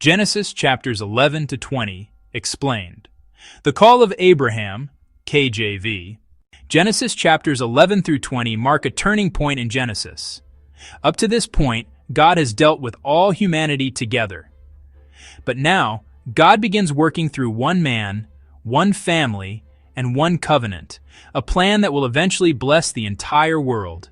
Genesis chapters 11 to 20, explained. The call of Abraham, KJV. Genesis chapters 11 through 20 mark a turning point in Genesis. Up to this point, God has dealt with all humanity together. But now, God begins working through one man, one family, and one covenant, a plan that will eventually bless the entire world.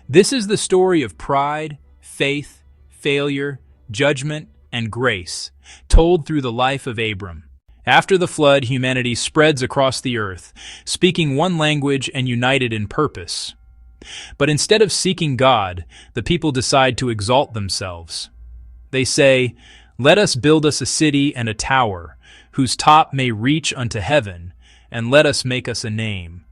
This is the story of pride, faith, failure, judgment, and grace, told through the life of Abram. After the flood, humanity spreads across the earth, speaking one language and united in purpose. But instead of seeking God, the people decide to exalt themselves. They say, "Let us build us a city and a tower, whose top may reach unto heaven, and let us make us a name."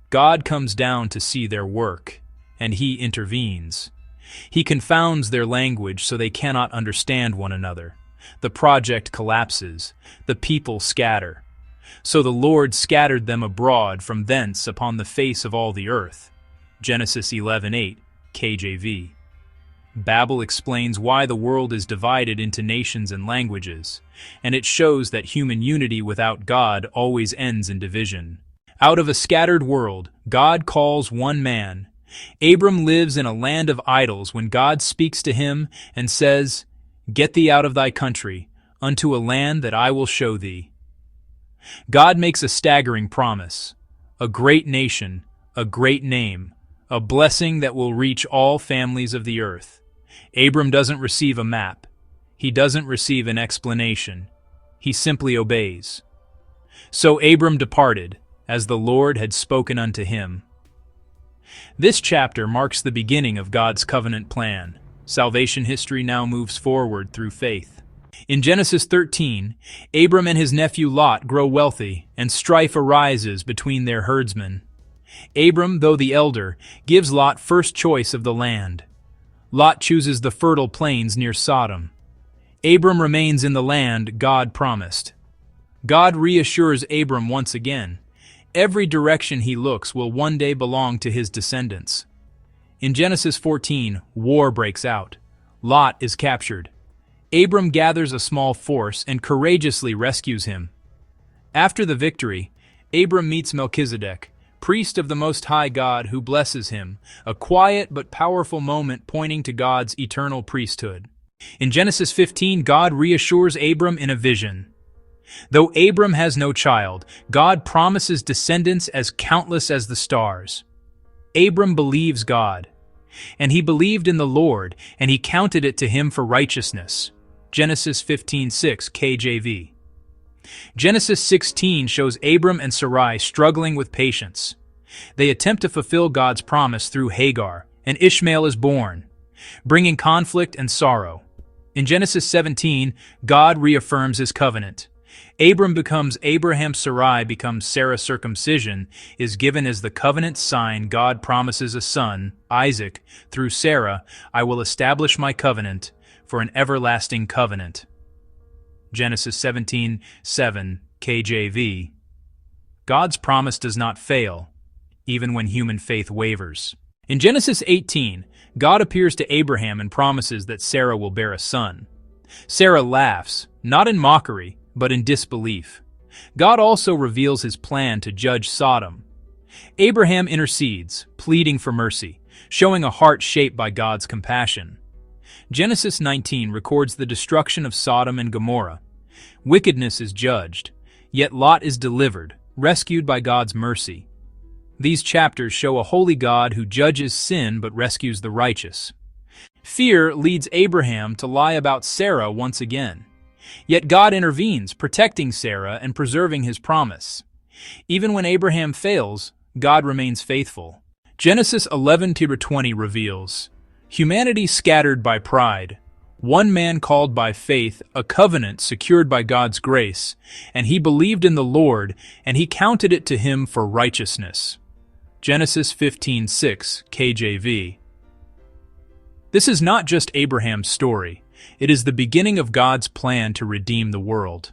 God comes down to see their work, and He intervenes. He confounds their language so they cannot understand one another. The project collapses. The people scatter. So the Lord scattered them abroad from thence upon the face of all the earth. Genesis 11:8, KJV. Babel explains why the world is divided into nations and languages, and it shows that human unity without God always ends in division. Out of a scattered world, God calls one man. Abram lives in a land of idols when God speaks to him and says, "Get thee out of thy country, unto a land that I will show thee." God makes a staggering promise, a great nation, a great name, a blessing that will reach all families of the earth. Abram doesn't receive a map. He doesn't receive an explanation. He simply obeys. So Abram departed, as the Lord had spoken unto him. This chapter marks the beginning of God's covenant plan. Salvation history now moves forward through faith. In Genesis 13, Abram and his nephew Lot grow wealthy, and strife arises between their herdsmen. Abram, though the elder, gives Lot first choice of the land. Lot chooses the fertile plains near Sodom. Abram remains in the land God promised. God reassures Abram once again. Every direction he looks will one day belong to his descendants. In Genesis 14, war breaks out. Lot is captured. Abram gathers a small force and courageously rescues him. After the victory, Abram meets Melchizedek, priest of the Most High God, who blesses him, a quiet but powerful moment pointing to God's eternal priesthood. In Genesis 15, God reassures Abram in a vision. Though Abram has no child, God promises descendants as countless as the stars. Abram believes God, and he believed in the Lord, and he counted it to him for righteousness. Genesis 15:6, KJV. Genesis 16 shows Abram and Sarai struggling with patience. They attempt to fulfill God's promise through Hagar, and Ishmael is born, bringing conflict and sorrow. In Genesis 17, God reaffirms his covenant. Abram becomes Abraham, Sarai becomes Sarah. Circumcision is given as the covenant sign. God promises a son, Isaac, through Sarah. "I will establish my covenant for an everlasting covenant." Genesis 17:7, KJV. God's promise does not fail, even when human faith wavers. In Genesis 18, God appears to Abraham and promises that Sarah will bear a son. Sarah laughs, not in mockery, but in disbelief. God also reveals his plan to judge Sodom. Abraham intercedes, pleading for mercy, showing a heart shaped by God's compassion. Genesis 19 records the destruction of Sodom and Gomorrah. Wickedness is judged, yet Lot is delivered, rescued by God's mercy. These chapters show a holy God who judges sin but rescues the righteous. Fear leads Abraham to lie about Sarah once again. Yet God intervenes, protecting Sarah and preserving his promise. Even when Abraham fails, God remains faithful. Genesis 11-20 reveals humanity scattered by pride, one man called by faith, a covenant secured by God's grace, and he believed in the Lord, and he counted it to him for righteousness. Genesis 15:6, KJV. This is not just Abraham's story. It is the beginning of God's plan to redeem the world.